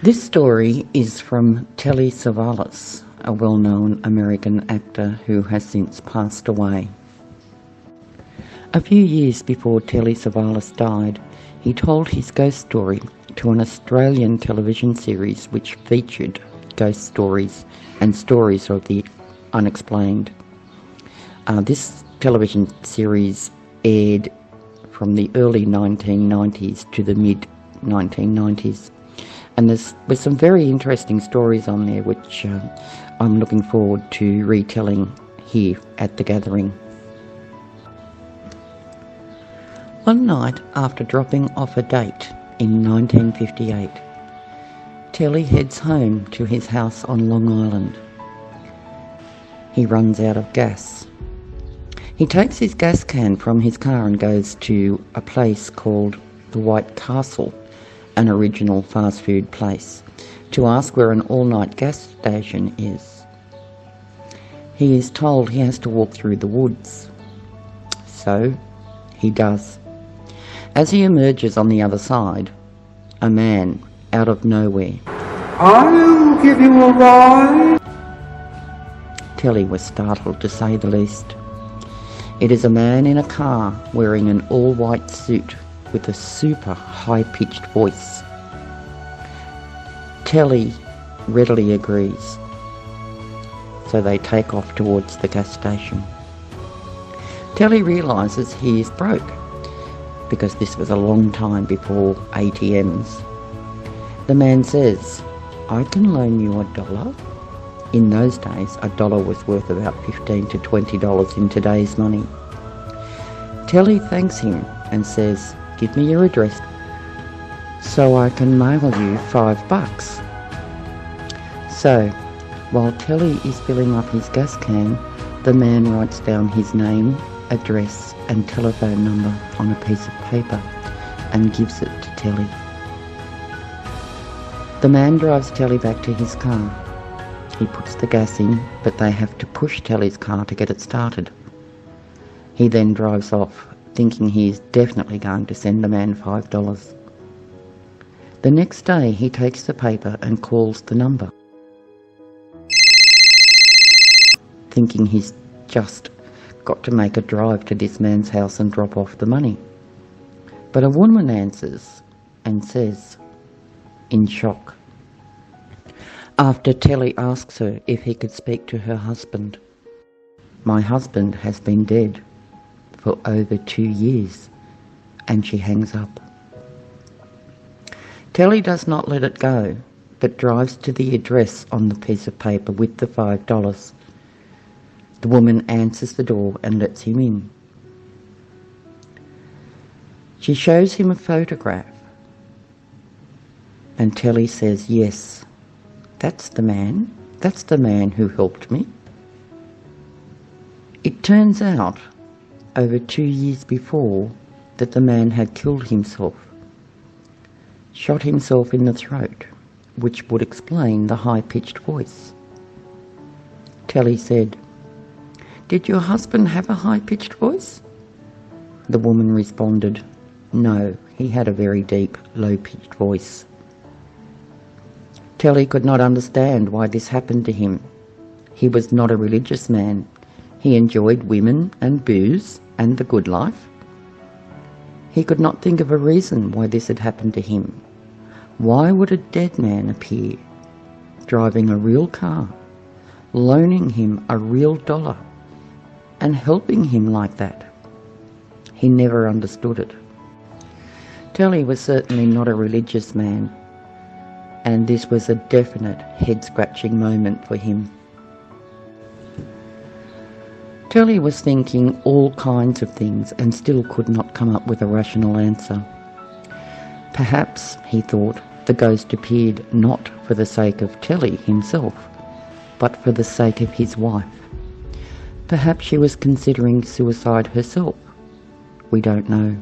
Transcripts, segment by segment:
This story is from Telly Savalas, a well-known American actor who has since passed away. A few years before Telly Savalas died, he told his ghost story to an Australian television series which featured ghost stories and stories of the unexplained. This television series aired from the early 1990s to the mid-1990s. And there was some very interesting stories on there which I'm looking forward to retelling here at the gathering. One night after dropping off a date in 1958, Telly heads home to his house on Long Island. He runs out of gas. He takes his gas can from his car and goes to a place called the White Castle, an original fast food place, to ask where an all-night gas station is. He is told he has to walk through the woods. So he does. As he emerges on the other side, a man out of nowhere. "I'll give you a ride." Telly was startled, to say the least. It is a man in a car wearing an all-white suit with a super high-pitched voice. Telly readily agrees, so they take off towards the gas station. Telly realises he is broke, because this was a long time before ATMs. The man says, "I can loan you $1. In those days, $1 was worth about $15 to $20 in today's money. Telly thanks him and says, "Give me your address so I can mail you $5. So, while Telly is filling up his gas can, the man writes down his name, address and telephone number on a piece of paper and gives it to Telly. The man drives Telly back to his car. He puts the gas in, but they have to push Telly's car to get it started. He then drives off, thinking he is definitely going to send the man $5. The next day he takes the paper and calls the number, thinking he's just got to make a drive to this man's house and drop off the money. But a woman answers and says, in shock, after Telly asks her if he could speak to her husband, "My husband has been dead for over 2 years," and she hangs up. Telly does not let it go, but drives to the address on the piece of paper with the $5. The woman answers the door and lets him in. She shows him a photograph, and Telly says, "Yes, that's the man who helped me." It turns out, over 2 years before, that the man had killed himself, shot himself in the throat, which would explain the high-pitched voice. Telly said, "Did your husband have a high-pitched voice?" The woman responded, "No, he had a very deep, low-pitched voice." Telly could not understand why this happened to him. He was not a religious man. He enjoyed women and booze and the good life. He could not think of a reason why this had happened to him. Why would a dead man appear, driving a real car, loaning him a real $1, and helping him like that? He never understood it. Telly was certainly not a religious man, and this was a definite head-scratching moment for him. Telly was thinking all kinds of things and still could not come up with a rational answer. Perhaps, he thought, the ghost appeared not for the sake of Telly himself, but for the sake of his wife. Perhaps she was considering suicide herself. We don't know.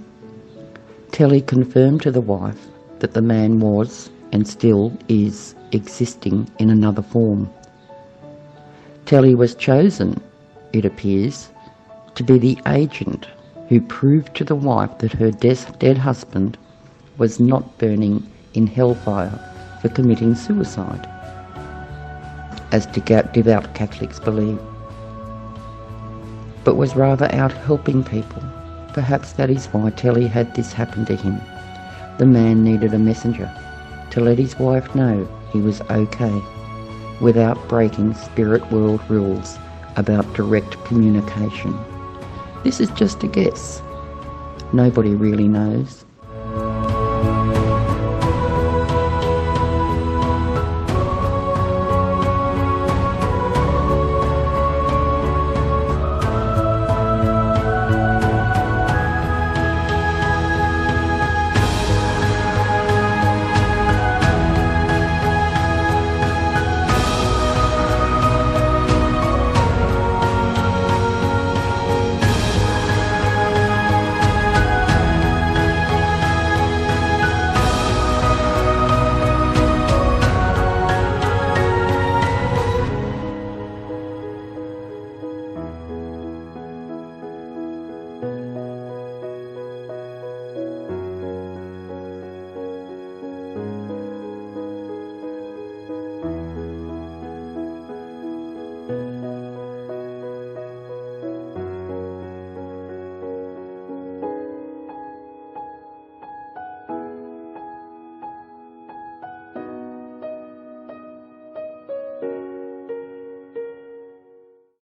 Telly confirmed to the wife that the man was, and still is, existing in another form. Telly was chosen, it appears, to be the agent who proved to the wife that her dead husband was not burning in hellfire for committing suicide, as devout Catholics believe, but was rather out helping people. Perhaps that is why Telly had this happen to him. The man needed a messenger to let his wife know he was okay, without breaking spirit world rules about direct communication. This is just a guess. Nobody really knows.